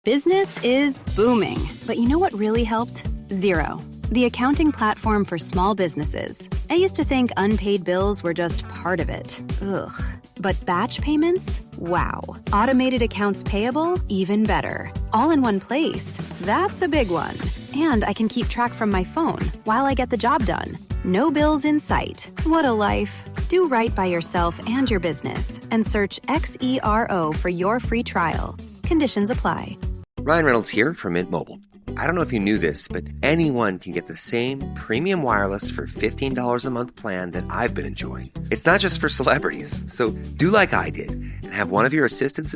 Business is booming, but you know what really helped? Xero, the accounting platform for small businesses. I used to think unpaid bills were just part of it. Ugh. But batch payments? Wow. Automated accounts payable? Even better. All in one place. That's a big one. And I can keep track from my phone while I get the job done. No bills in sight. What a life. Do right by yourself and your business and search Xero for your free trial. Conditions apply. Ryan Reynolds here from Mint Mobile. I don't know if you knew this, but anyone can get the same premium wireless for $15 a month plan that I've been enjoying. It's not just for celebrities. So do like I did and have one of your assistants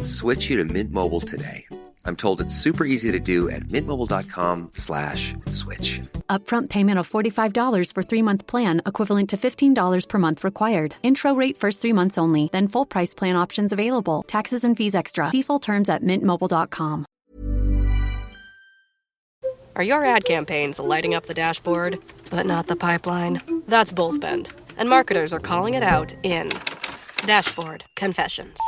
switch you to Mint Mobile today. I'm told it's super easy to do at mintmobile.com/switch. Upfront payment of $45 for 3-month plan, equivalent to $15 per month required. Intro rate first 3 months only, then full price plan options available. Taxes and fees extra. See full terms at mintmobile.com. Are your ad campaigns lighting up the dashboard, but not the pipeline? That's bullspend, and marketers are calling it out in Dashboard Confessions.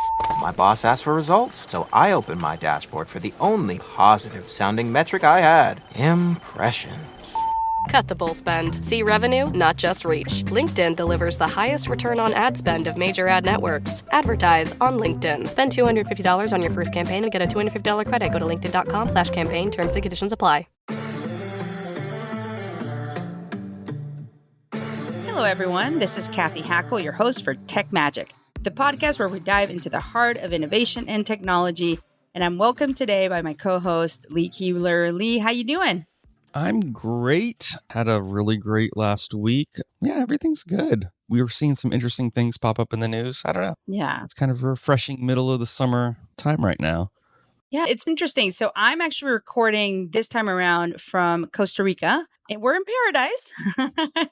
My boss asked for results, so I opened my dashboard for the only positive-sounding metric I had: impressions. Cut the bull spend. See revenue, not just reach. LinkedIn delivers the highest return on ad spend of major ad networks. Advertise on LinkedIn. Spend $250 on your first campaign and get a $250 credit. Go to linkedin.com/campaign. Terms and conditions apply. Hello, everyone. This is Cathy Hackl, your host for Tech Magic, the podcast where we dive into the heart of innovation and technology. And I'm welcomed today by my co-host, Lee Kebler. Lee, how you doing? I'm great. Had a really great last week. Yeah, everything's good. We were seeing some interesting things pop up in the news. I don't know. Yeah. It's kind of a refreshing middle of the summer time right now. Yeah, it's interesting. So I'm actually recording this time around from Costa Rica, and we're in paradise,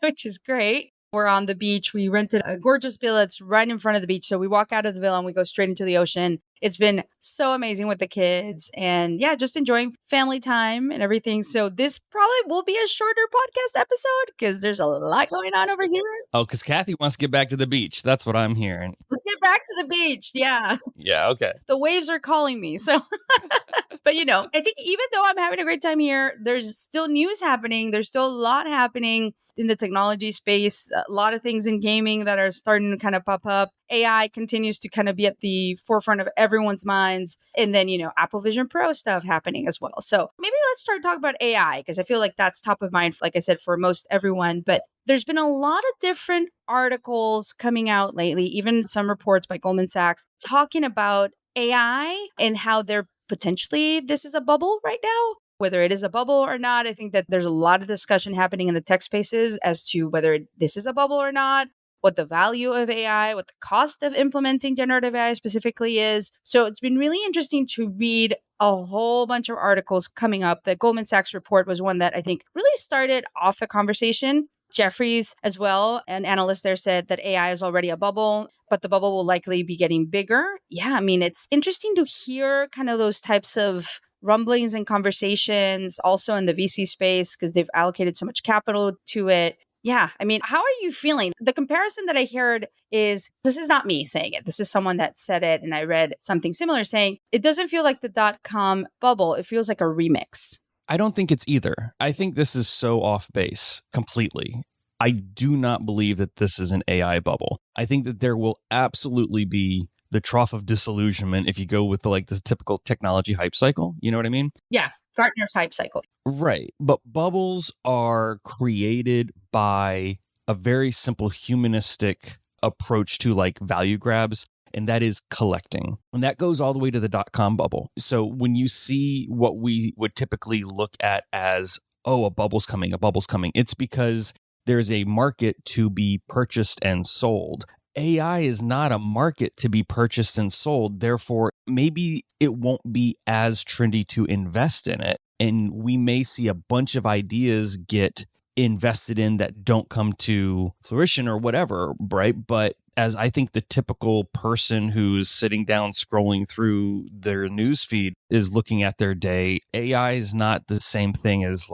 which is great. We're on the beach. We rented a gorgeous villa. It's right in front of the beach. So we walk out of the villa and we go straight into the ocean. It's been so amazing with the kids and yeah, just enjoying family time and everything. So this probably will be a shorter podcast episode because there's a lot going on over here. Oh, because Cathy wants to get back to the beach. That's what I'm hearing. Let's get back to the beach. Yeah. Yeah, okay. The waves are calling me. So, but you know, I think even though I'm having a great time here, there's still news happening. There's still a lot happening in the technology space, a lot of things in gaming that are starting to kind of pop up. AI continues to kind of be at the forefront of everyone's minds. And then, you know, Apple Vision Pro stuff happening as well. So maybe let's start talking about AI because I feel like that's top of mind, like I said, for most everyone. But there's been a lot of different articles coming out lately, even some reports by Goldman Sachs talking about AI and how they're potentially, this is a bubble right now. Whether it is a bubble or not, I think that there's a lot of discussion happening in the tech spaces as to whether this is a bubble or not, what the value of AI, what the cost of implementing generative AI specifically is. So it's been really interesting to read a whole bunch of articles coming up. The Goldman Sachs report was one that I think really started off the conversation. Jeffries as well, an analyst there, said that AI is already a bubble, but the bubble will likely be getting bigger. Yeah, I mean, it's interesting to hear kind of those types of rumblings and conversations also in the VC space because they've allocated so much capital to it. Yeah. I mean, how are you feeling? The comparison that I heard is, this is not me saying it. This is someone that said it. And I read something similar saying, it doesn't feel like the .com bubble. It feels like a remix. I don't think it's either. I think this is so off base completely. I do not believe that this is an AI bubble. I think that there will absolutely be the trough of disillusionment if you go with the typical technology hype cycle. You know what I mean? Yeah. Gartner's hype cycle. Right. But bubbles are created by a very simple humanistic approach to value grabs, and that is collecting. And that goes all the way to the .com bubble. So when you see what we would typically look at as, oh, a bubble's coming, it's because there's a market to be purchased and sold. AI is not a market to be purchased and sold. Therefore, maybe it won't be as trendy to invest in it. And we may see a bunch of ideas get invested in that don't come to fruition or whatever, right? But as I think the typical person who's sitting down scrolling through their newsfeed is looking at their day, AI is not the same thing as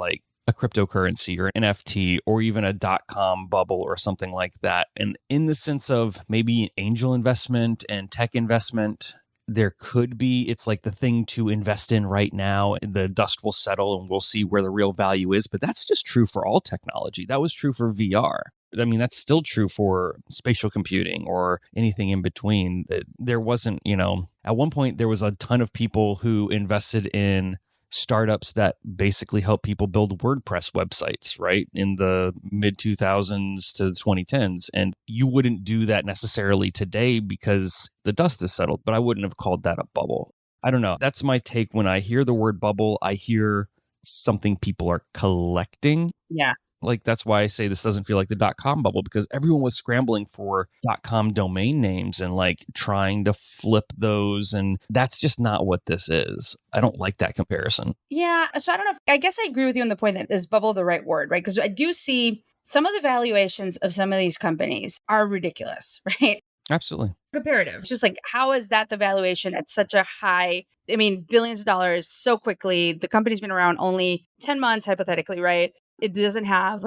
a cryptocurrency or an NFT or even a .com bubble or something like that. And in the sense of maybe angel investment and tech investment, there could be, it's like the thing to invest in right now, and the dust will settle and we'll see where the real value is. But that's just true for all technology. That was true for VR. I mean, that's still true for spatial computing or anything in between. There wasn't, at one point there was a ton of people who invested in startups that basically help people build WordPress websites, right? In the mid 2000s to 2010s. And you wouldn't do that necessarily today because the dust is settled, but I wouldn't have called that a bubble. I don't know. That's my take. When I hear the word bubble, I hear something people are collecting. Yeah. Like, that's why I say this doesn't feel like the .com bubble, because everyone was scrambling for .com domain names and like trying to flip those. And that's just not what this is. I don't like that comparison. Yeah. So I don't know. I guess I agree with you on the point that is bubble the right word, right? Because I do see some of the valuations of some of these companies are ridiculous, right? Absolutely. Comparative. It's just like, how is that the valuation at such a high, billions of dollars so quickly? The company's been around only 10 months, hypothetically, right? It doesn't have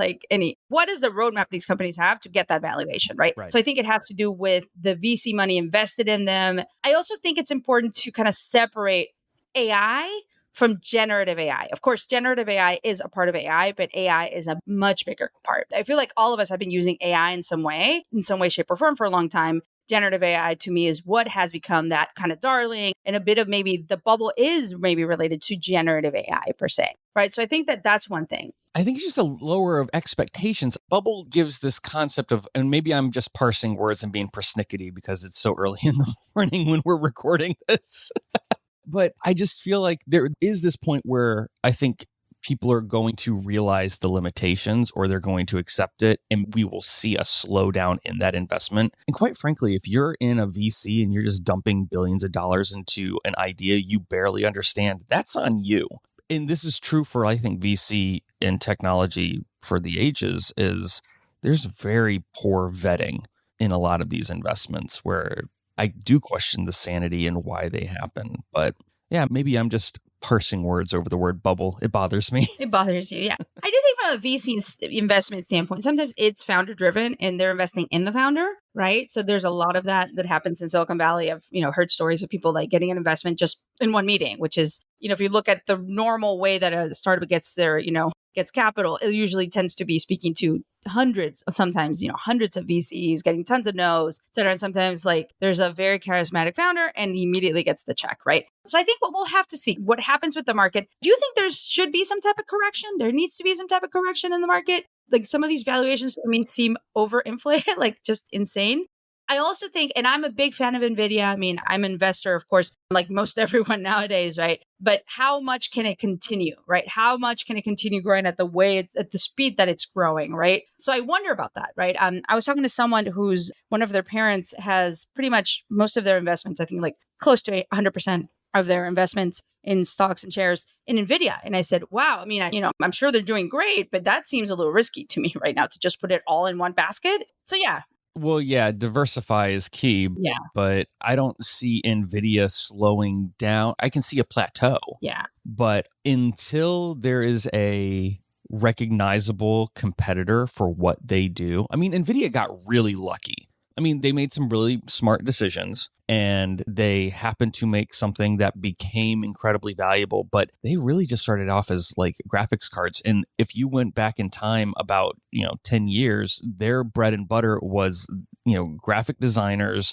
what is the roadmap these companies have to get that valuation, right? So I think it has to do with the VC money invested in them. I also think it's important to kind of separate AI from generative AI. Of course, generative AI is a part of AI, but AI is a much bigger part. I feel like all of us have been using AI in some way, shape, or form for a long time. Generative AI to me is what has become that kind of darling, and a bit of maybe the bubble is maybe related to generative AI per se, right? So I think that that's one thing. I think it's just a lower of expectations. Bubble gives this concept of, and maybe I'm just parsing words and being persnickety because it's so early in the morning when we're recording this. But I just feel like there is this point where I think people are going to realize the limitations, or they're going to accept it, and we will see a slowdown in that investment. And quite frankly, if you're in a VC and you're just dumping billions of dollars into an idea you barely understand, that's on you. And this is true for, I think, VC in technology for the ages, is there's very poor vetting in a lot of these investments where I do question the sanity and why they happen. But yeah, maybe I'm just parsing words over the word bubble. It bothers me. It bothers you, yeah. I do think from a VC investment standpoint, sometimes it's founder driven and they're investing in the founder, right? So there's a lot of that happens in Silicon Valley. I've heard stories of people like getting an investment just in one meeting, which is, if you look at the normal way that a startup gets their, gets capital, it usually tends to be speaking to hundreds of VCs, getting tons of no's, et cetera. And sometimes there's a very charismatic founder and he immediately gets the check, right? So I think what we'll have to see, what happens with the market. Do you think there should be some type of correction? There needs to be some type of correction in the market? Like, some of these valuations to me seem overinflated, like just insane. I also think, and I'm a big fan of NVIDIA. I'm an investor, of course, like most everyone nowadays, right? But how much can it continue, right? How much can it continue growing at at the speed that it's growing, right? So I wonder about that, right? I was talking to someone who's one of their parents has pretty much most of their investments, I think like close to 100% of their investments in stocks and shares in NVIDIA. And I said, wow, I'm sure they're doing great, but that seems a little risky to me right now to just put it all in one basket. So yeah. Well, yeah, diversify is key, but I don't see NVIDIA slowing down. I can see a plateau. Yeah. But until there is a recognizable competitor for what they do, NVIDIA got really lucky. They made some really smart decisions, and they happened to make something that became incredibly valuable, but they really just started off as like graphics cards. And if you went back in time about, 10 years, their bread and butter was, graphic designers,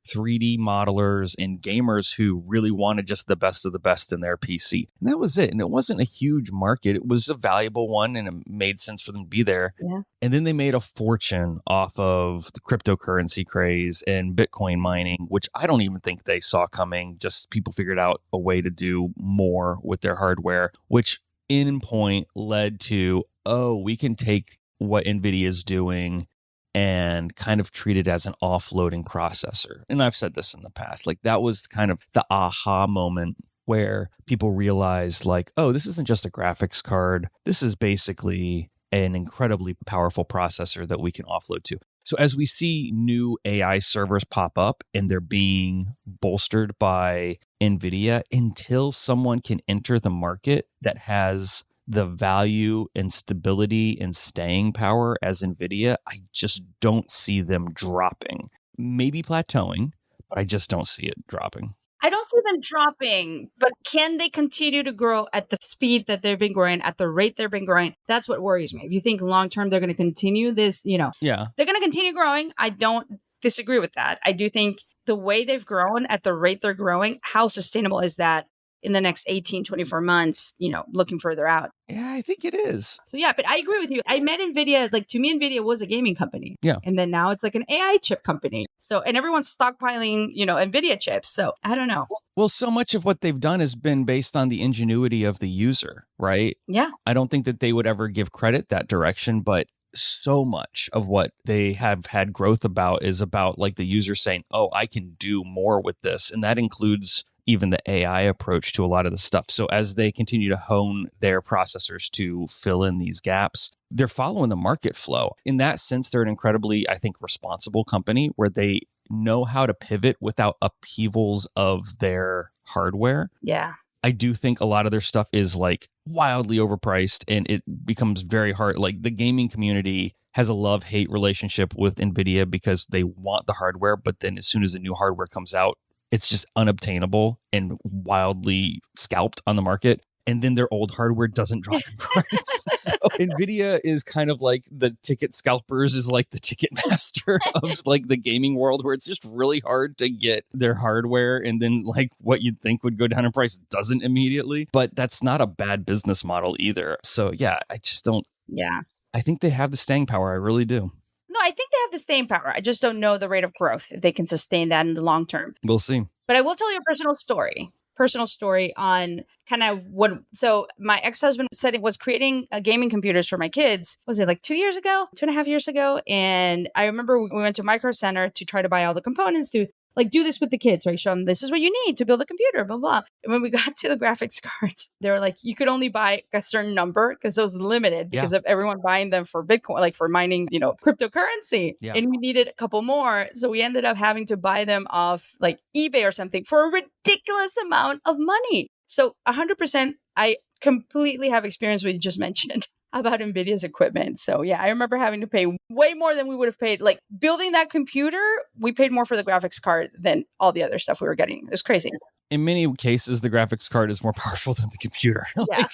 3D modelers, and gamers who really wanted just the best of the best in their PC. And that was it. And it wasn't a huge market. It was a valuable one, and it made sense for them to be there. Yeah. And then they made a fortune off of the cryptocurrency craze and Bitcoin mining, which I don't even think they saw coming. Just people figured out a way to do more with their hardware, which in point led to, we can take what NVIDIA is doing and kind of treat it as an offloading processor. And I've said this in the past, like that was kind of the aha moment where people realized this isn't just a graphics card. This is basically an incredibly powerful processor that we can offload to. So as we see new AI servers pop up and they're being bolstered by NVIDIA, until someone can enter the market that has the value and stability and staying power as NVIDIA, I just don't see them dropping. Maybe plateauing, but I just don't see it dropping. I don't see them dropping, but can they continue to grow at the speed that they've been growing, at the rate they've been growing? That's what worries me. If you think long term they're going to continue this, Yeah. they're going to continue growing. I don't disagree with that. I do think the way they've grown at the rate they're growing, how sustainable is that in the next 18, 24 months, looking further out? Yeah, I think it is. So yeah, but I agree with you. I met NVIDIA, like to me, NVIDIA was a gaming company. Yeah. And then now it's like an AI chip company. So, and everyone's stockpiling, NVIDIA chips. So I don't know. Well, so much of what they've done has been based on the ingenuity of the user, right? Yeah. I don't think that they would ever give credit that direction, but so much of what they have had growth about is about like the user saying, oh, I can do more with this. And that includes even the AI approach to a lot of the stuff. So as they continue to hone their processors to fill in these gaps, they're following the market flow. In that sense, they're an incredibly, I think, responsible company where they know how to pivot without upheavals of their hardware. Yeah. I do think a lot of their stuff is like wildly overpriced and it becomes very hard. Like the gaming community has a love-hate relationship with NVIDIA because they want the hardware, but then as soon as the new hardware comes out, it's just unobtainable and wildly scalped on the market. And then their old hardware doesn't drop in price. So NVIDIA is kind of like the ticket scalpers is like the ticket master of like the gaming world, where it's just really hard to get their hardware. And then like what you'd think would go down in price doesn't immediately. But that's not a bad business model either. So yeah, I just don't. Yeah. I think they have the staying power. I really do. No, I think they have the staying power. I just don't know the rate of growth, if they can sustain that in the long term. We'll see. But I will tell you a personal story on kind of what. So my ex-husband said it was creating gaming computers for my kids. Was it like 2 years ago, 2.5 years ago? And I remember we went to Micro Center to try to buy all the components to like do this with the kids, right? Show them this is what you need to build a computer, blah, blah. And when we got to the graphics cards, they were like, you could only buy a certain number because it was limited because of everyone buying them for Bitcoin, like for mining, cryptocurrency. Yeah. And we needed a couple more. So we ended up having to buy them off like eBay or something for a ridiculous amount of money. So 100%, I completely have experience what you just mentioned about NVIDIA's equipment. So yeah, I remember having to pay way more than we would have paid. Like building that computer, we paid more for the graphics card than all the other stuff we were getting. It was crazy. In many cases, the graphics card is more powerful than the computer. Yeah.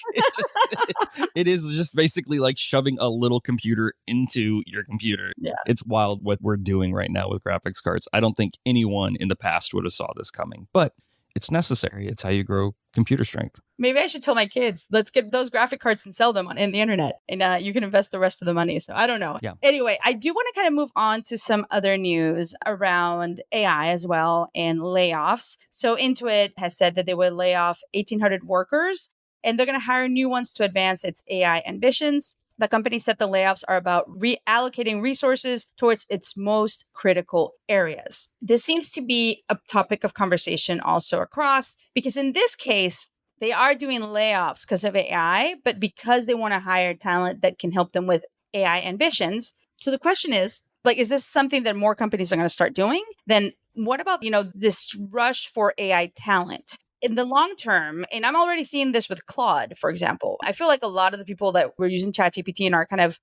It is just basically like shoving a little computer into your computer. Yeah. It's wild what we're doing right now with graphics cards. I don't think anyone in the past would have saw this coming, but it's necessary. It's how you grow computer strength. Maybe I should tell my kids, let's get those graphic cards and sell them in the internet. And you can invest the rest of the money. So I don't know. Yeah. Anyway, I do want to kind of move on to some other news around AI as well and layoffs. So Intuit has said that they would lay off 1,800 workers and they're going to hire new ones to advance its AI ambitions. The company said the layoffs are about reallocating resources towards its most critical areas. This seems to be a topic of conversation also across, because in this case, they are doing layoffs because of AI, but because they want to hire talent that can help them with AI ambitions. So the question is, like, is this something that more companies are going to start doing? Then what about, this rush for AI talent? In the long term, and I'm already seeing this with Claude, for example, I feel like a lot of the people that were using ChatGPT and are kind of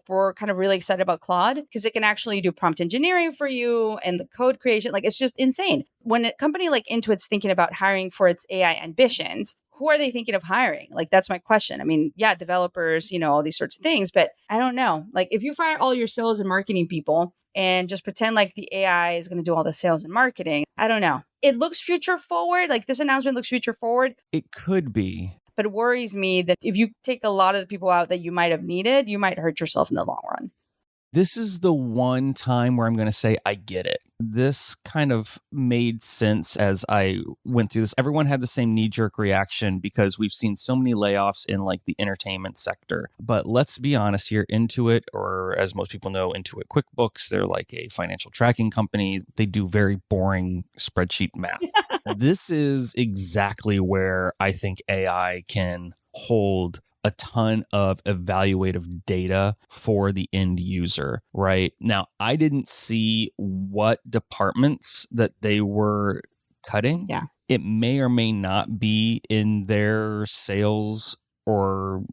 we're kind of really excited about Claude because it can actually do prompt engineering for you and the code creation. Like, it's just insane. When a company like Intuit's thinking about hiring for its AI ambitions, who are they thinking of hiring? Like, that's my question. I mean, yeah, developers, all these sorts of things, but I don't know. Like, if you fire all your sales and marketing people and just pretend like the AI is going to do all the sales and marketing, I don't know. It looks future forward. Like, this announcement looks future forward. It could be. But it worries me that if you take a lot of the people out that you might have needed, you might hurt yourself in the long run. This is the one time where I'm going to say, I get it. This kind of made sense as I went through this. Everyone had the same knee-jerk reaction because we've seen so many layoffs in like the entertainment sector. But let's be honest here, Intuit, or as most people know, Intuit QuickBooks, they're like a financial tracking company. They do very boring spreadsheet math. This is exactly where I think AI can hold a ton of evaluative data for the end user, right? Now, I didn't see what departments that they were cutting. Yeah. It may or may not be in their sales or,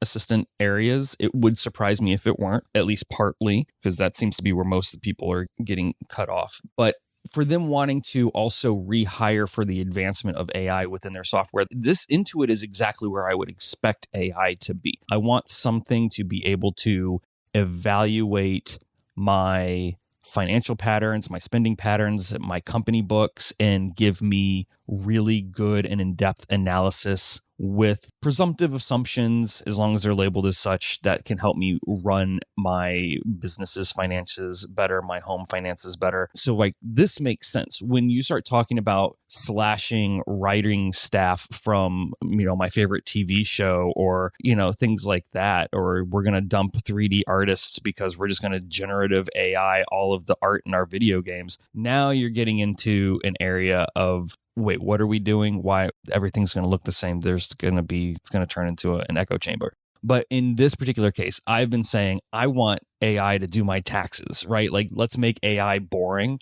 assistant areas. It would surprise me if it weren't, at least partly, because that seems to be where most of the people are getting cut off. But for them wanting to also rehire for the advancement of AI within their software, this Intuit is exactly where I would expect AI to be. I want something to be able to evaluate my financial patterns, my spending patterns, my company books, and give me really good and in-depth analysis with presumptive assumptions, as long as they're labeled as such, that can help me run my business's finances better, my home finances better. So like this makes sense. When you start talking about slashing writing staff from, my favorite TV show or, things like that, or we're going to dump 3D artists because we're just going to generative AI all of the art in our video games. Now you're getting into an area of, wait, what are we doing? Why everything's going to look the same? It's going to turn into an echo chamber. But in this particular case, I've been saying I want AI to do my taxes, right? Like, let's make AI boring.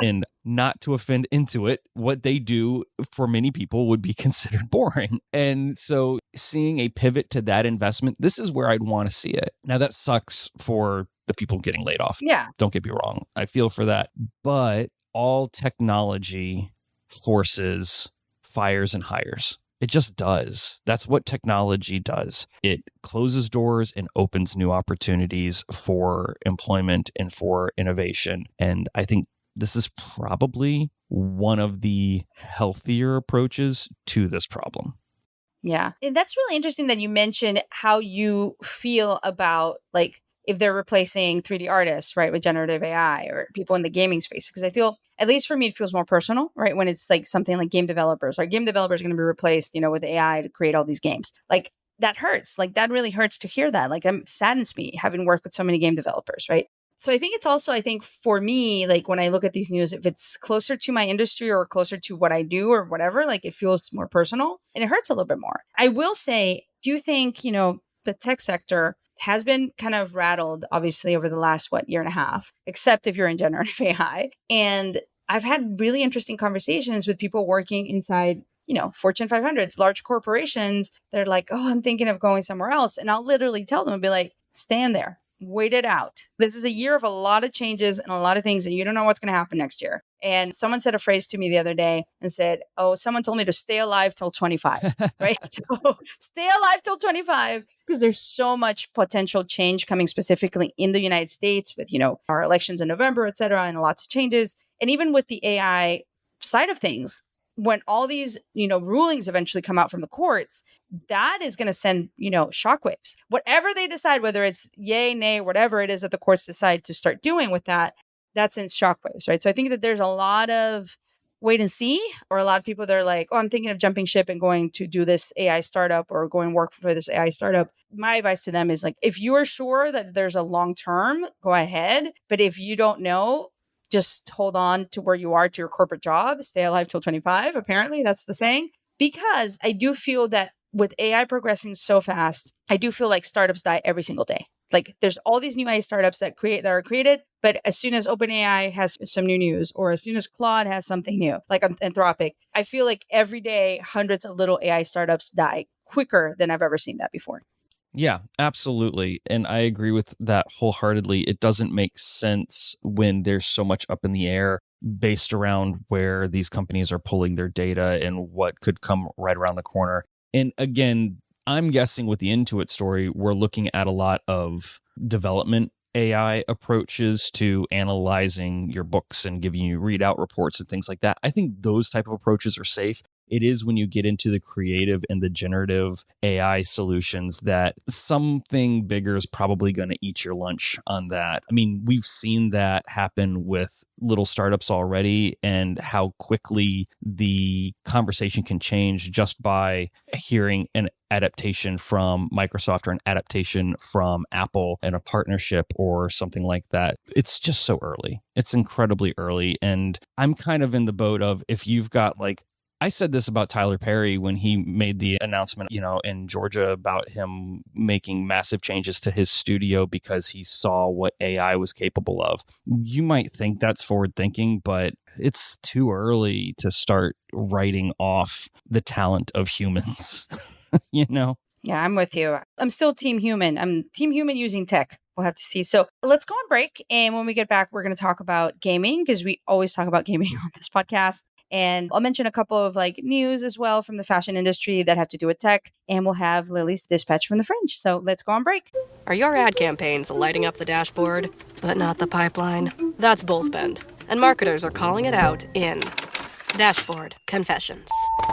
And not to offend Intuit, what they do for many people would be considered boring. And so seeing a pivot to that investment, this is where I'd want to see it. Now, that sucks for the people getting laid off. Yeah. Don't get me wrong. I feel for that. But all technology forces fires and hires. It just does. That's what technology does. It closes doors and opens new opportunities for employment and for innovation. And I think this is probably one of the healthier approaches to this problem. Yeah. And that's really interesting that you mentioned how you feel about like if they're replacing 3D artists, right, with generative AI or people in the gaming space. Because I feel, at least for me, it feels more personal, right? When it's like something like game developers. Our game developers are going to be replaced, with AI to create all these games. Like that hurts. Like that really hurts to hear that. Like it saddens me having worked with so many game developers, right? So I think it's also, for me, like when I look at these news, if it's closer to my industry or closer to what I do or whatever, like it feels more personal and it hurts a little bit more. I will say, do you think, the tech sector has been kind of rattled, obviously, over the last, year and a half, except if you're in generative AI. And I've had really interesting conversations with people working inside, Fortune 500s, large corporations. They're like, oh, I'm thinking of going somewhere else. And I'll literally tell them, I'll be like, stand there, wait it out. This is a year of a lot of changes and a lot of things, and you don't know what's going to happen next year. And someone said a phrase to me the other day and said, oh, someone told me to stay alive till 25, right? So stay alive till 25, because there's so much potential change coming specifically in the United States with, our elections in November, et cetera, and lots of changes. And even with the AI side of things, when all these, rulings eventually come out from the courts, that is going to send, shockwaves. Whatever they decide, whether it's yay, nay, whatever it is that the courts decide to start doing with that, that sends shockwaves, right? So I think that there's a lot of wait and see, or a lot of people that are like, oh, I'm thinking of jumping ship and going to do this AI startup or going work for this AI startup. My advice to them is like, if you are sure that there's a long term, go ahead. But if you don't know, just hold on to where you are, to your corporate job, stay alive till 25. Apparently that's the saying, because I do feel that with AI progressing so fast, I do feel like startups die every single day. Like there's all these new AI startups that are created, but as soon as OpenAI has some new news, or as soon as Claude has something new, like Anthropic, I feel like every day hundreds of little AI startups die quicker than I've ever seen that before. Yeah, absolutely. And I agree with that wholeheartedly. It doesn't make sense when there's so much up in the air based around where these companies are pulling their data and what could come right around the corner. And again, I'm guessing with the Intuit story, we're looking at a lot of development AI approaches to analyzing your books and giving you readout reports and things like that. I think those type of approaches are safe. It is when you get into the creative and the generative AI solutions that something bigger is probably going to eat your lunch on that. I mean, we've seen that happen with little startups already, and how quickly the conversation can change just by hearing an adaptation from Microsoft or an adaptation from Apple and a partnership or something like that. It's just so early. It's incredibly early. And I'm kind of in the boat of, if you've got like, I said this about Tyler Perry when he made the announcement, in Georgia about him making massive changes to his studio because he saw what AI was capable of. You might think that's forward thinking, but it's too early to start writing off the talent of humans, Yeah, I'm with you. I'm still team human. I'm team human using tech. we'll have to see. So let's go on break. And when we get back, we're going to talk about gaming because we always talk about gaming on this podcast. And I'll mention a couple of news as well from the fashion industry that have to do with tech. And we'll have Lily's dispatch from the fringe. So let's go on break. Are your ad campaigns lighting up the dashboard, but not the pipeline? That's bull spend. And marketers are calling it out in Dashboard Confessions.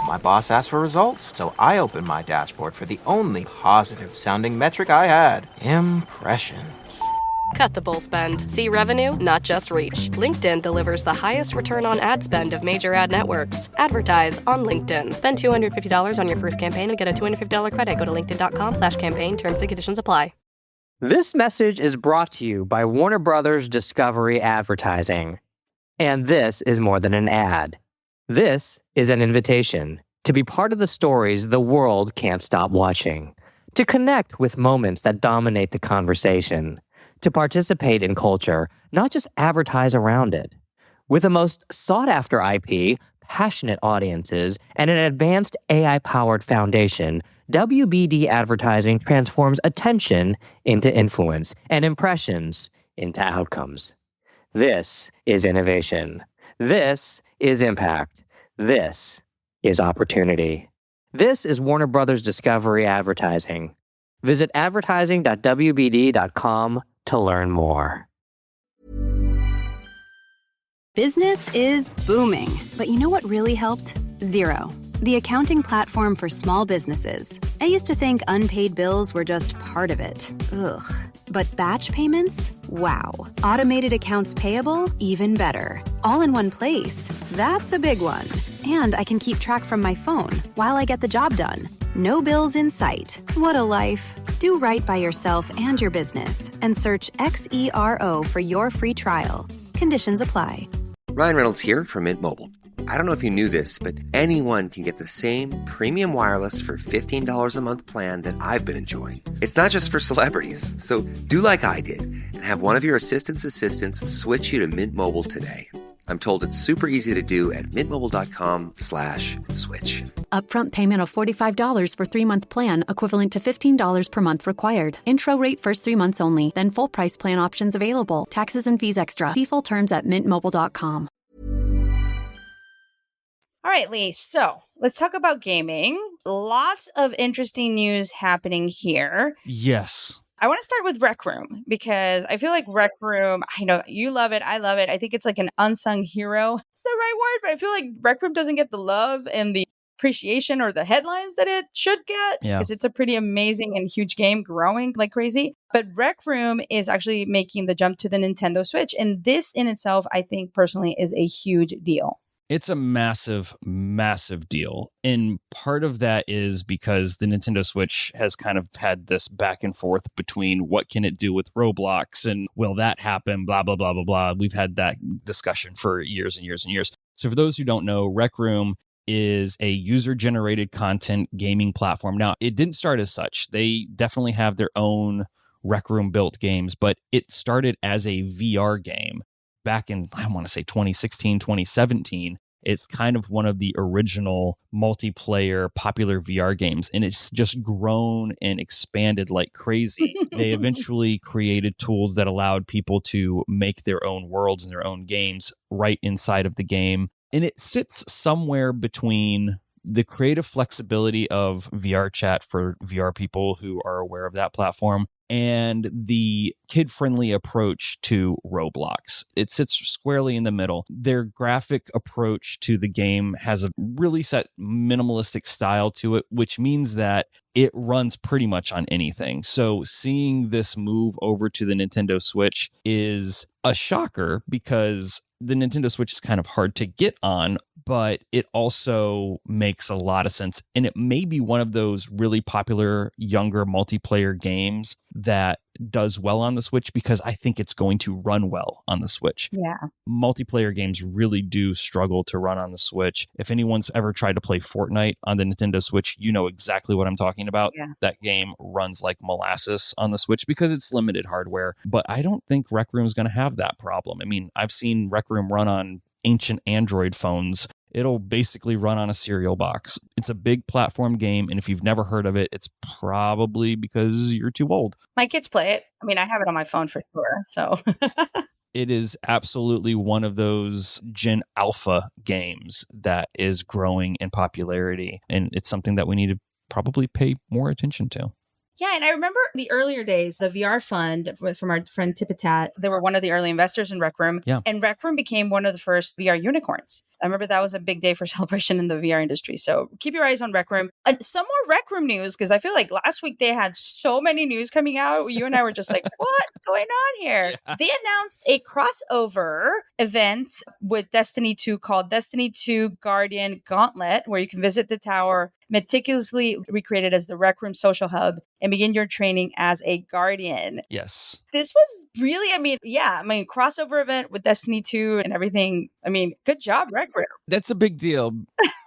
My boss asked for results, so I opened my dashboard for the only positive-sounding metric I had: impressions. Cut the bull spend. See revenue, not just reach. LinkedIn delivers the highest return on ad spend of major ad networks. Advertise on LinkedIn. Spend $250 on your first campaign and get a $250 credit. Go to linkedin.com/campaign. Terms and conditions apply. This message is brought to you by Warner Brothers Discovery Advertising. And this is more than an ad. This is an invitation to be part of the stories the world can't stop watching, to connect with moments that dominate the conversation, to participate in culture, not just advertise around it. With the most sought-after IP, passionate audiences, and an advanced AI-powered foundation, WBD advertising transforms attention into influence and impressions into outcomes. This is innovation. This is impact. This is opportunity. This is Warner Brothers Discovery Advertising. Visit advertising.wbd.com to learn more. Business is booming, but you know what really helped? Xero, the accounting platform for small businesses. I used to think unpaid bills were just part of it. Ugh. But batch payments? Wow. Automated accounts payable? Even better. All in one place. That's a big one. And I can keep track from my phone while I get the job done. No bills in sight. What a life. Do right by yourself and your business and search XERO for your free trial. Conditions apply. Ryan Reynolds here from Mint Mobile. I don't know if you knew this, but anyone can get the same premium wireless for $15 a month plan that I've been enjoying. It's not just for celebrities. So do like I did and have one of your assistants switch you to Mint Mobile today. I'm told it's super easy to do at mintmobile.com/switch. Upfront payment of $45 for 3-month plan, equivalent to $15 per month required. Intro rate first 3 months only, then full price plan options available. Taxes and fees extra. See full terms at mintmobile.com. All right, Lee. So let's talk about gaming. Lots of interesting news happening here. Yes. I want to start with Rec Room because I feel like Rec Room, I know you love it. I love it. I think it's like an unsung hero. It's the right word, but I feel like Rec Room doesn't get the love and the appreciation or the headlines that it should get because it's a pretty amazing and huge game growing like crazy. But Rec Room is actually making the jump to the Nintendo Switch. And this in itself, I think personally is a huge deal. It's a massive, massive deal. And part of that is because the Nintendo Switch has kind of had this back and forth between what can it do with Roblox and will that happen, blah, blah, blah, blah, blah. We've had that discussion for years and years and years. So for those who don't know, Rec Room is a user-generated content gaming platform. Now, it didn't start as such. They definitely have their own Rec Room built games, but it started as a VR game. Back in, I want to say 2016, 2017, it's kind of one of the original multiplayer popular VR games, and it's just grown and expanded like crazy. They eventually created tools that allowed people to make their own worlds and their own games right inside of the game. And it sits somewhere between the creative flexibility of VR chat for VR people who are aware of that platform and the kid-friendly approach to Roblox. It sits squarely in the middle. Their graphic approach to the game has a really set minimalistic style to it, which means that it runs pretty much on anything. So seeing this move over to the Nintendo Switch is a shocker because the Nintendo Switch is kind of hard to get on, but it also makes a lot of sense. And it may be one of those really popular younger multiplayer games that does well on the Switch because I think it's going to run well on the Switch. Yeah. Multiplayer games really do struggle to run on the Switch. If anyone's ever tried to play Fortnite on the Nintendo Switch, you know exactly what I'm talking about. Yeah. That game runs like molasses on the Switch because it's limited hardware. But I don't think Rec Room is going to have that problem. I mean, I've seen Rec Room run on ancient Android phones It'll basically run on a cereal box. It's a big platform game, and if you've never heard of it, it's probably because you're too old. My kids play it. I mean, I have it on my phone for sure. So it is absolutely one of those Gen Alpha games that is growing in popularity, and it's something that we need to probably pay more attention to. Yeah, and I remember the earlier days, the VR fund from our friend Tipitat, they were one of the early investors in Rec Room. Yeah. And Rec Room became one of the first VR unicorns. I remember that was a big day for celebration in the VR industry. So keep your eyes on Rec Room. Some more Rec Room news, because I feel like last week they had so many news coming out. You and I were just like, what's going on here? Yeah. They announced a crossover event with Destiny 2 called Destiny 2 Guardian Gauntlet, where you can visit the tower, meticulously recreated as the Rec Room social hub, and begin your training as a Guardian. Yes. This was really, crossover event with Destiny 2 and everything. I mean, good job, Rec Room. That's a big deal.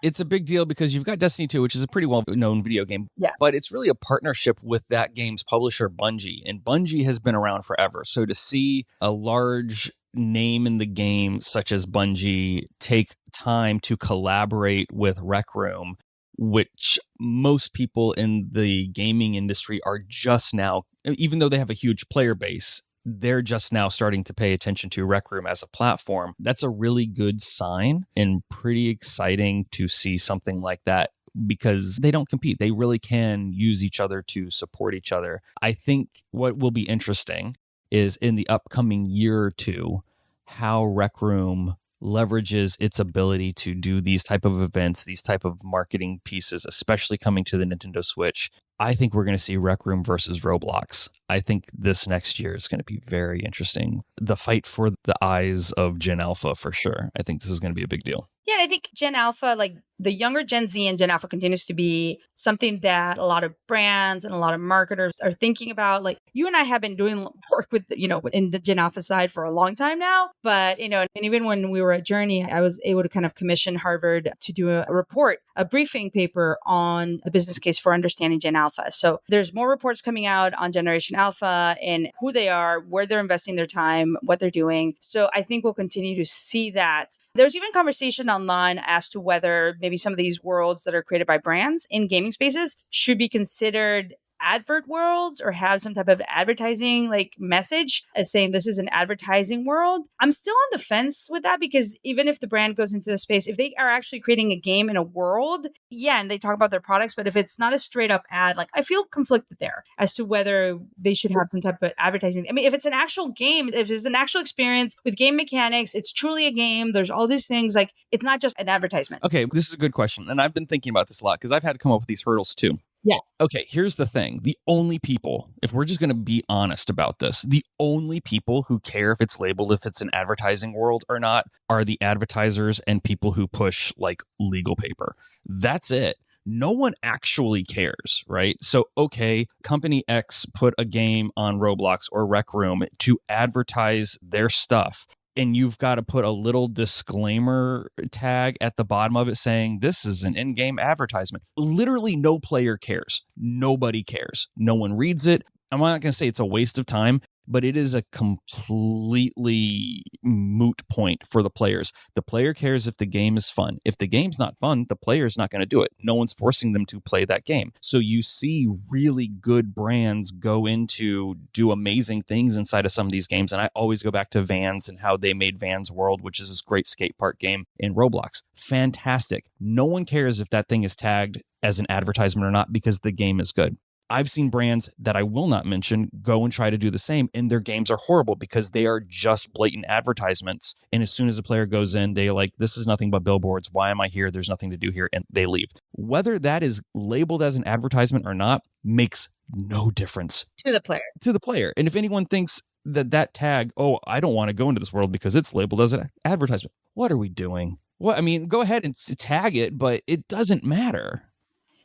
It's a big deal because you've got Destiny 2, which is a pretty well-known video game. Yeah. But it's really a partnership with that game's publisher, Bungie. And Bungie has been around forever. So to see a large name in the game, such as Bungie, take time to collaborate with Rec Room, which most people in the gaming industry are just now, even though they have a huge player base, they're just now starting to pay attention to Rec Room as a platform. That's a really good sign and pretty exciting to see something like that because they don't compete. They really can use each other to support each other. I think what will be interesting is in the upcoming year or two, how Rec Room leverages its ability to do these type of events, these type of marketing pieces, especially coming to the Nintendo Switch. I think we're going to see Rec Room versus Roblox. I think this next year is going to be very interesting. The fight for the eyes of Gen Alpha, for sure. I think this is going to be a big deal. Yeah, and I think Gen Alpha, like the younger Gen Z and Gen Alpha continues to be something that a lot of brands and a lot of marketers are thinking about. Like you and I have been doing work with, in the Gen Alpha side for a long time now. But, and even when we were at Journey, I was able to kind of commission Harvard to do a report, a briefing paper on the business case for understanding Gen Alpha. So there's more reports coming out on Generation Alpha and who they are, where they're investing their time, what they're doing. So I think we'll continue to see that. There's even conversation online as to whether maybe some of these worlds that are created by brands in gaming spaces should be considered advert worlds or have some type of advertising like message as saying this is an advertising world. I'm still on the fence with that because even if the brand goes into the space, if they are actually creating a game in a world, and they talk about their products, but if it's not a straight up ad, like I feel conflicted there as to whether they should have some type of advertising. I mean, if it's an actual game, if it's an actual experience with game mechanics, it's truly a game. There's all these things, like it's not just an advertisement. Okay, this is a good question. And I've been thinking about this a lot because I've had to come up with these hurdles too. Yeah. Okay, here's the thing. The only people, if we're just going to be honest about this, the only people who care if it's labeled, if it's an advertising world or not, are the advertisers and people who push like legal paper. That's it. No one actually cares, right? So, okay, company X put a game on Roblox or Rec Room to advertise their stuff. And you've got to put a little disclaimer tag at the bottom of it saying this is an in-game advertisement. Literally no player cares. Nobody cares. No one reads it. I'm not going to say it's a waste of time, but it is a completely moot point for the players. The player cares if the game is fun. If the game's not fun, the player's not going to do it. No one's forcing them to play that game. So you see really good brands go into do amazing things inside of some of these games. And I always go back to Vans and how they made Vans World, which is this great skate park game in Roblox. Fantastic. No one cares if that thing is tagged as an advertisement or not because the game is good. I've seen brands that I will not mention go and try to do the same, and their games are horrible because they are just blatant advertisements. And as soon as a player goes in, they're like, this is nothing but billboards. Why am I here? There's nothing to do here. And they leave. Whether that is labeled as an advertisement or not makes no difference. To the player. To the player. And if anyone thinks that tag, oh, I don't want to go into this world because it's labeled as an advertisement. What are we doing? Well, I mean, go ahead and tag it, but it doesn't matter.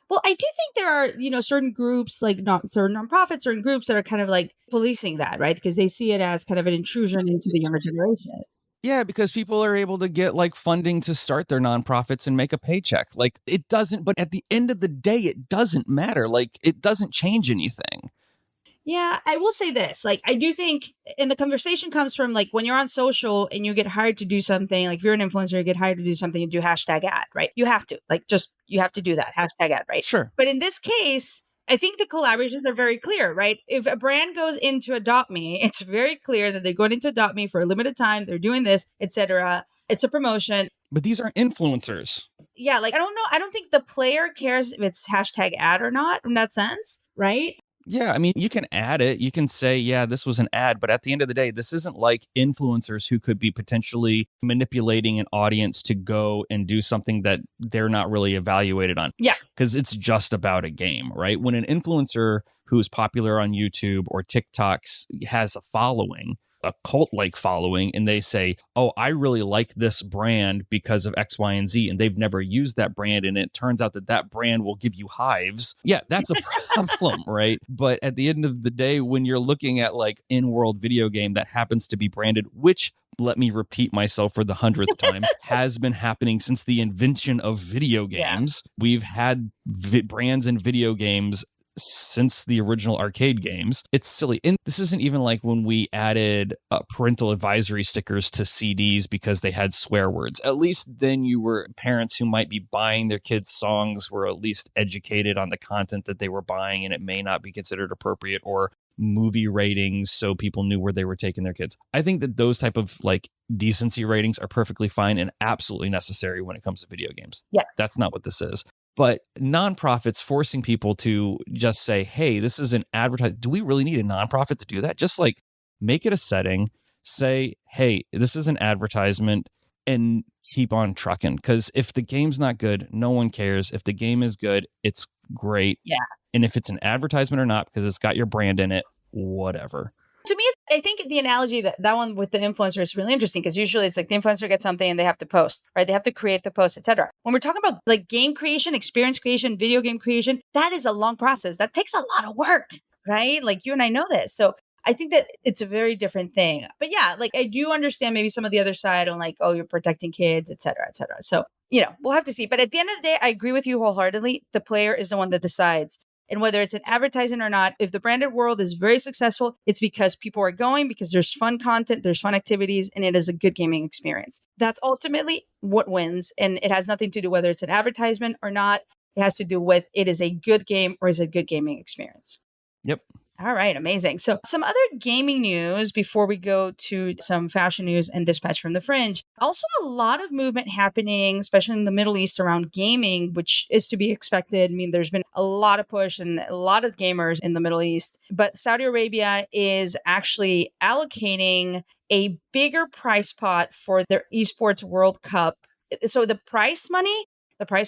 Well, I do think there are, certain groups, like not certain nonprofits, certain groups that are kind of like policing that, right? Because they see it as kind of an intrusion into the younger generation. Yeah, because people are able to get like funding to start their nonprofits and make a paycheck. Like it doesn't, but at the end of the day, it doesn't matter. Like it doesn't change anything. Yeah, I will say this. Like, I do think, and the conversation comes from like when you're on social and you get hired to do something, like if you're an influencer, you get hired to do something, you do hashtag ad, right? You have to, like, just, you have to do that hashtag ad, right? Sure. But in this case, I think the collaborations are very clear, right? If a brand goes in to adopt me, it's very clear that they're going in to adopt me for a limited time. They're doing this, etc. It's a promotion. But these are influencers. Yeah, like, I don't know. I don't think the player cares if it's hashtag ad or not in that sense, right? Yeah, I mean, you can add it. You can say, yeah, this was an ad. But at the end of the day, this isn't like influencers who could be potentially manipulating an audience to go and do something that they're not really evaluated on. Yeah. Because it's just about a game, right? When an influencer who's popular on YouTube or TikToks has a following, a cult-like following, and they say, oh, I really like this brand because of X, Y, and Z, and they've never used that brand, and it turns out that that brand will give you hives. Yeah, that's a problem, right? But at the end of the day, when you're looking at like in-world video game that happens to be branded, which, let me repeat myself for the 100th time, has been happening since the invention of video games. Yeah. We've had brands in video games since the original arcade games. It's silly. And this isn't even like when we added parental advisory stickers to CDs because they had swear words. At least then you were parents who might be buying their kids songs were at least educated on the content that they were buying, and it may not be considered appropriate, or movie ratings so people knew where they were taking their kids. I think that those type of like decency ratings are perfectly fine and absolutely necessary when it comes to video games. Yeah. That's not what this is. But nonprofits forcing people to just say, hey, this is an advertisement. Do we really need a nonprofit to do that? Just like make it a setting, say, hey, this is an advertisement, and keep on trucking. Because if the game's not good, no one cares. If the game is good, it's great. Yeah. And if it's an advertisement or not, because it's got your brand in it, whatever. To me, I think the analogy that one with the influencer is really interesting, because usually it's like the influencer gets something and they have to post, right? They have to create the post, etc. When we're talking about like game creation, experience creation, video game creation, that is a long process. That takes a lot of work, right? Like you and I know this. So I think that it's a very different thing. But yeah, like I do understand maybe some of the other side on like, oh, you're protecting kids, etc., etc. So, we'll have to see. But at the end of the day, I agree with you wholeheartedly. The player is the one that decides. And whether it's an advertising or not, if the branded world is very successful, it's because people are going, because there's fun content, there's fun activities, and it is a good gaming experience. That's ultimately what wins. And it has nothing to do whether it's an advertisement or not. It has to do with it is a good game or is it a good gaming experience. Yep. All right, amazing. So some other gaming news before we go to some fashion news and Dispatch from the Fringe. Also a lot of movement happening, especially in the Middle East around gaming, which is to be expected. I mean, there's been a lot of push and a lot of gamers in the Middle East. But Saudi Arabia is actually allocating a bigger prize pot for their eSports World Cup. So the prize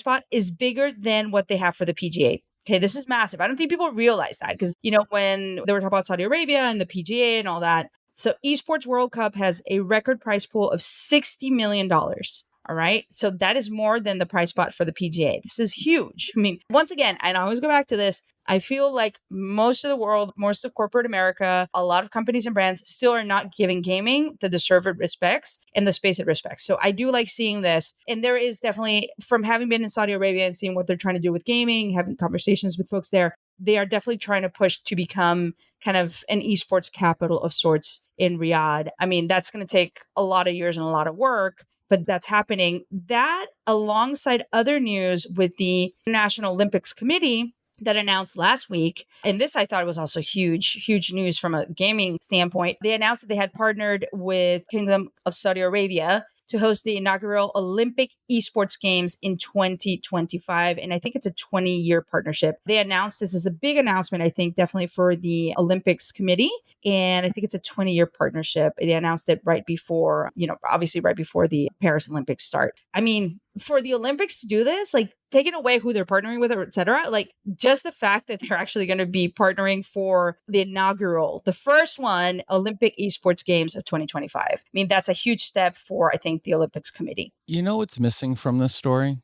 pot is bigger than what they have for the PGA. Okay, this is massive. I don't think people realize that because, when they were talking about Saudi Arabia and the PGA and all that. So eSports World Cup has a record prize pool of $60 million. All right. So that is more than the prize pot for the PGA. This is huge. I mean, once again, and I always go back to this, I feel like most of the world, most of corporate America, a lot of companies and brands still are not giving gaming the deserved respects and the space it respects. So I do like seeing this. And there is definitely, from having been in Saudi Arabia and seeing what they're trying to do with gaming, having conversations with folks there, they are definitely trying to push to become kind of an esports capital of sorts in Riyadh. I mean, that's going to take a lot of years and a lot of work, but that's happening. That alongside other news with the International Olympics Committee that announced last week. And this, I thought was also huge news from a gaming standpoint. They announced that they had partnered with Kingdom of Saudi Arabia to host the inaugural Olympic esports games in 2025. And I think it's a 20-year partnership. They announced this is a big announcement, I think, definitely for the Olympics Committee. And I think it's a 20-year partnership. They announced it right before, obviously right before the Paris Olympics start. I mean, for the Olympics to do this, like taking away who they're partnering with, et cetera, like just the fact that they're actually going to be partnering for the first one, Olympic esports games of 2025. I mean, that's a huge step for, I think, the Olympics Committee. You know what's missing from this story?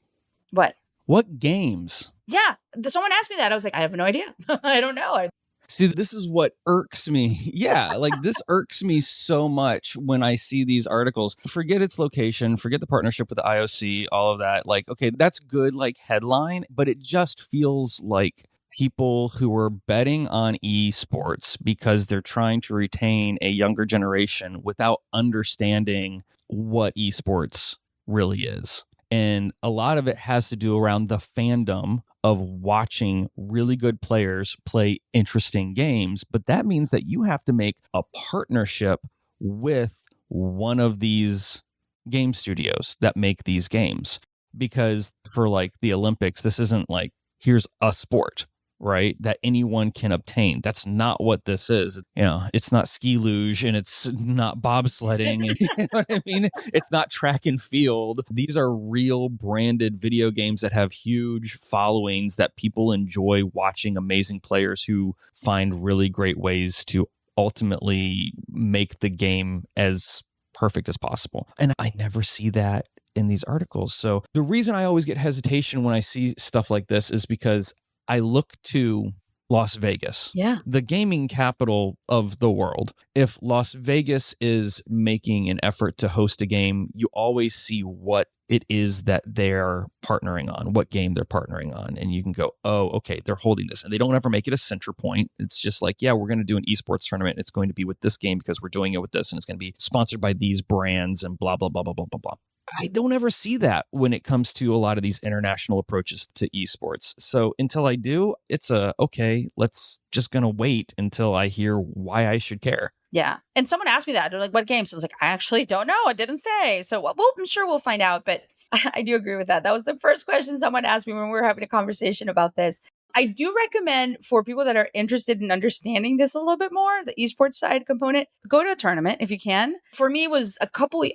What? What games? Yeah. Someone asked me that. I was like, I have no idea. I don't know. See, this is what irks me. Yeah, like this irks me so much when I see these articles. Forget its location, forget the partnership with the IOC, all of that. Like, okay, that's good, like headline, but it just feels like people who are betting on esports because they're trying to retain a younger generation without understanding what esports really is. And a lot of it has to do around the fandom of watching really good players play interesting games. But that means that you have to make a partnership with one of these game studios that make these games. Because for like the Olympics, this isn't like, here's a sport, right, that anyone can obtain. That's not what this is. You know, it's not ski luge and it's not bobsledding. And, you know what I mean? It's not track and field. These are real branded video games that have huge followings that people enjoy watching amazing players who find really great ways to ultimately make the game as perfect as possible. And I never see that in these articles. So the reason I always get hesitation when I see stuff like this is because I look to Las Vegas, the gaming capital of the world. If Las Vegas is making an effort to host a game, you always see what it is that they're partnering on, what game they're partnering on. And you can go, oh, okay, they're holding this. And they don't ever make it a center point. It's just like, yeah, we're going to do an esports tournament. It's going to be with this game because we're doing it with this. And it's going to be sponsored by these brands and blah, blah, blah, blah, blah, blah, blah. I don't ever see that when it comes to a lot of these international approaches to esports. So until I do, it's okay, let's just going to wait until I hear why I should care. Yeah. And someone asked me that. They're like, what games? I was like, I actually don't know. I didn't say. So I'm sure we'll find out. But I do agree with that. That was the first question someone asked me when we were having a conversation about this. I do recommend for people that are interested in understanding this a little bit more, the esports side component, go to a tournament if you can. For me, it was probably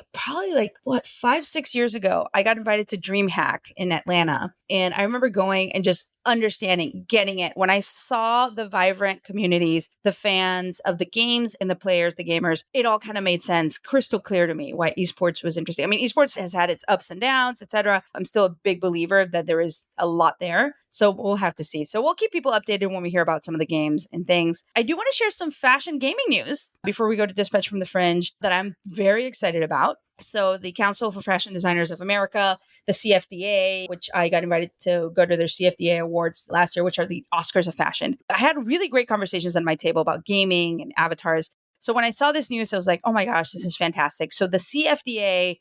like 5-6 years ago, I got invited to DreamHack in Atlanta. And I remember going and just understanding, getting it. When I saw the vibrant communities, the fans of the games and the players, the gamers, it all kind of made sense, crystal clear to me why esports was interesting. I mean, esports has had its ups and downs, etc. I'm still a big believer that there is a lot there. So we'll have to see. So we'll keep people updated when we hear about some of the games and things. I do want to share some fashion gaming news before we go to Dispatch from the Fringe that I'm very excited about. So the Council for Fashion Designers of America, the CFDA, which I got invited to go to their CFDA awards last year, which are the Oscars of fashion. I had really great conversations at my table about gaming and avatars. So when I saw this news, I was like, oh my gosh, this is fantastic. So the CFDA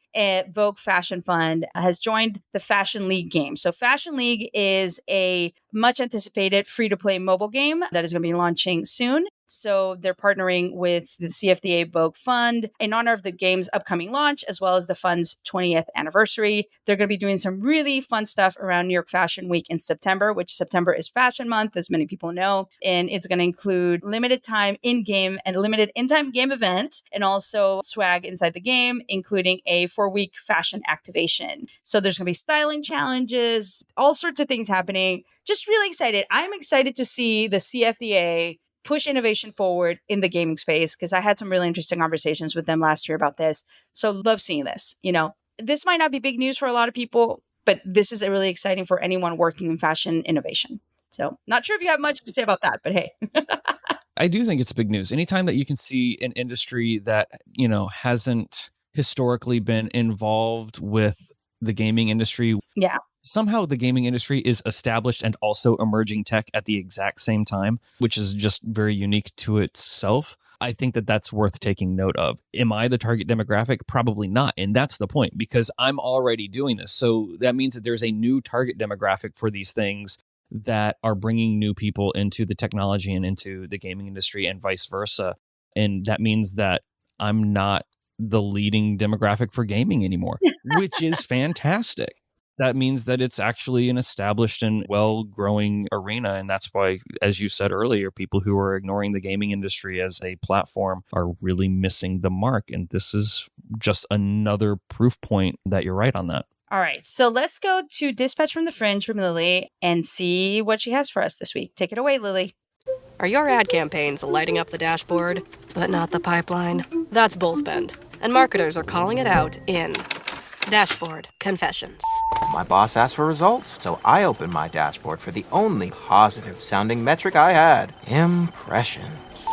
Vogue Fashion Fund has joined the Fashion League game. So Fashion League is a much anticipated free-to-play mobile game that is going to be launching soon. So they're partnering with the CFDA Vogue Fund in honor of the game's upcoming launch, as well as the fund's 20th anniversary. They're going to be doing some really fun stuff around New York Fashion Week in September, which September is Fashion Month, as many people know. And it's going to include limited time in-game and limited in-time game event, and also swag inside the game, including a 4-week fashion activation. So there's going to be styling challenges, all sorts of things happening. Just really excited. I'm excited to see the CFDA push innovation forward in the gaming space, because I had some really interesting conversations with them last year about this. So love seeing this. You know, this might not be big news for a lot of people, but this is really exciting for anyone working in fashion innovation. So not sure if you have much to say about that, but hey. I do think it's big news. Anytime that you can see an industry that, you know, hasn't historically been involved with the gaming industry. Yeah. Somehow the gaming industry is established and also emerging tech at the exact same time, which is just very unique to itself. I think that that's worth taking note of. Am I the target demographic? Probably not. And that's the point, because I'm already doing this. So that means that there's a new target demographic for these things that are bringing new people into the technology and into the gaming industry and vice versa. And that means that I'm not the leading demographic for gaming anymore, which is fantastic. That means that it's actually an established and well-growing arena. And that's why, as you said earlier, people who are ignoring the gaming industry as a platform are really missing the mark. And this is just another proof point that you're right on that. All right. So let's go to Dispatch from the Fringe from Lily and see what she has for us this week. Take it away, Lily. Are your ad campaigns lighting up the dashboard, but not the pipeline? That's bull spend. And marketers are calling it out in Dashboard Confessions. My boss asked for results, so I opened my dashboard for the only positive-sounding metric I had: impressions.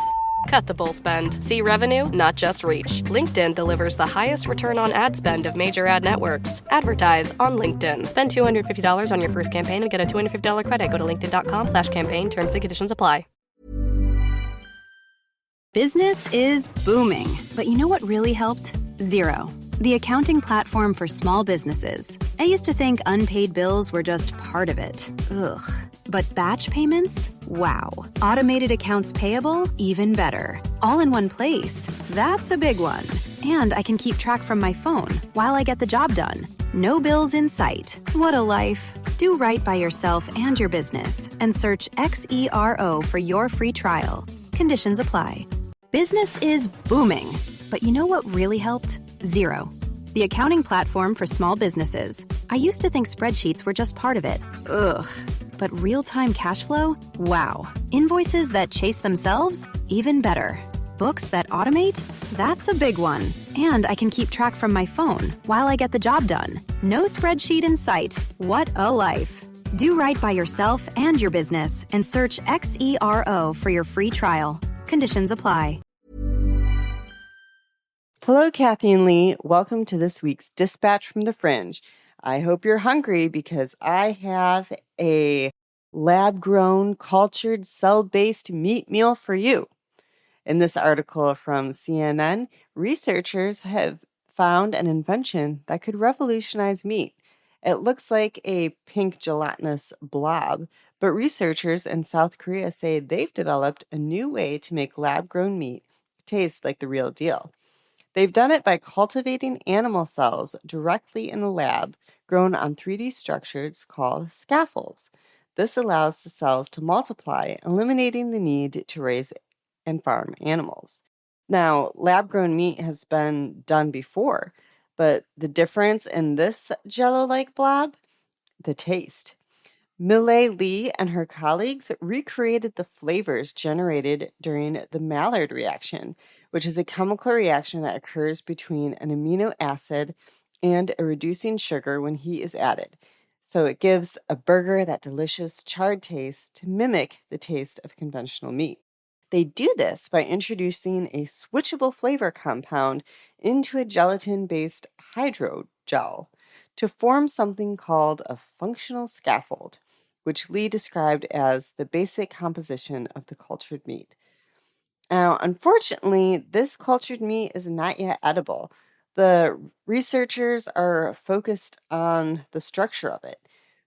Cut the bull spend. See revenue, not just reach. LinkedIn delivers the highest return on ad spend of major ad networks. Advertise on LinkedIn. Spend $250 on your first campaign and get a $250 credit. Go to linkedin.com/campaign. Terms and conditions apply. Business is booming, but you know what really helped? Xero, the accounting platform for small businesses. I used to think unpaid bills were just part of it. Ugh. But batch payments? Wow. Automated accounts payable? Even better. All in one place. That's a big one. And I can keep track from my phone while I get the job done. No bills in sight. What a life. Do right by yourself and your business and search XERO for your free trial. Conditions apply. Business is booming, but you know what really helped? Xero, the accounting platform for small businesses. I used to think spreadsheets were just part of it. Ugh. But real-time cash flow? Wow. Invoices that chase themselves? Even better. Books that automate? That's a big one. And I can keep track from my phone while I get the job done. No spreadsheet in sight. What a life. Do right by yourself and your business and search XERO for your free trial. Conditions apply. Hello, Cathy and Lee. Welcome to this week's Dispatch from the Fringe. I hope you're hungry because I have a lab-grown, cultured, cell-based meat meal for you. In this article from CNN, researchers have found an invention that could revolutionize meat. It looks like a pink gelatinous blob, but researchers in South Korea say they've developed a new way to make lab-grown meat taste like the real deal. They've done it by cultivating animal cells directly in a lab grown on 3D structures called scaffolds. This allows the cells to multiply, eliminating the need to raise and farm animals. Now, lab-grown meat has been done before, but the difference in this jello-like blob? The taste. Millie Lee and her colleagues recreated the flavors generated during the Maillard reaction, which is a chemical reaction that occurs between an amino acid and a reducing sugar when heat is added. So it gives a burger that delicious charred taste to mimic the taste of conventional meat. They do this by introducing a switchable flavor compound into a gelatin-based hydrogel to form something called a functional scaffold, which Lee described as the basic composition of the cultured meat. Now, unfortunately, this cultured meat is not yet edible. The researchers are focused on the structure of it.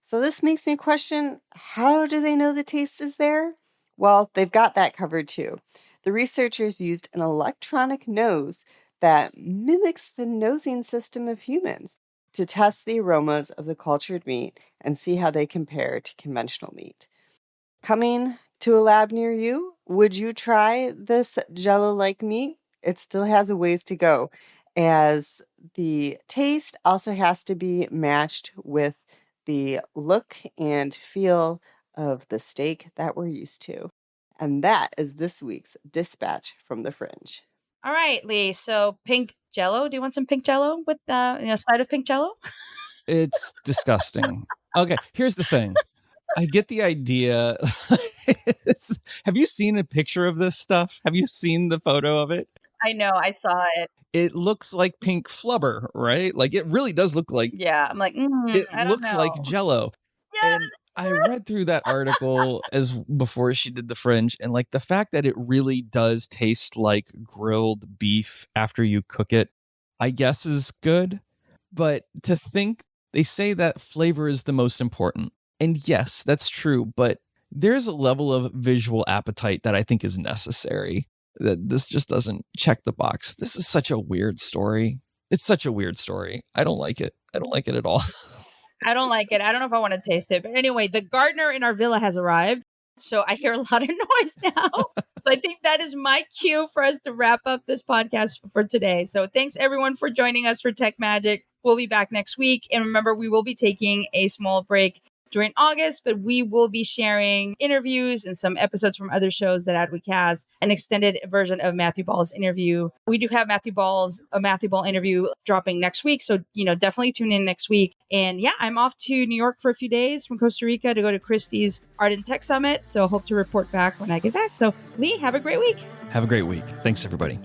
So this makes me question, how do they know the taste is there? Well, they've got that covered too. The researchers used an electronic nose that mimics the nosing system of humans to test the aromas of the cultured meat and see how they compare to conventional meat. Coming to a lab near you, would you try this jello-like meat? It still has a ways to go, as the taste also has to be matched with the look and feel of the steak that we're used to. And that is this week's Dispatch from the Fringe. All right, Lee. So pink jello. Do you want some pink jello with a side of pink jello? It's disgusting. Okay, here's the thing. I get the idea. Have you seen a picture of this stuff? Have you seen the photo of it? I know. I saw it. It looks like pink flubber, right? Like it really does look like. Yeah, I'm like, it I don't looks know. like Jell-O. Yes. And I read through that article before she did the Fringe, and like the fact that it really does taste like grilled beef after you cook it, I guess is good. But to think they say that flavor is the most important. And yes, that's true, but there's a level of visual appetite that I think is necessary. That this just doesn't check the box. This is such a weird story. It's such a weird story. I don't like it. I don't like it at all. I don't like it. I don't know if I want to taste it. But anyway, the gardener in our villa has arrived. So I hear a lot of noise now. So I think that is my cue for us to wrap up this podcast for today. So thanks everyone for joining us for Tech Magic. We'll be back next week. And remember, we will be taking a small break during August, but we will be sharing interviews and some episodes from other shows that Adweek has, an extended version of Matthew Ball's interview. We do have a Matthew Ball interview dropping next week. So, definitely tune in next week. And yeah, I'm off to New York for a few days from Costa Rica to go to Christie's Art and Tech Summit. So hope to report back when I get back. So Lee, have a great week. Have a great week. Thanks, everybody.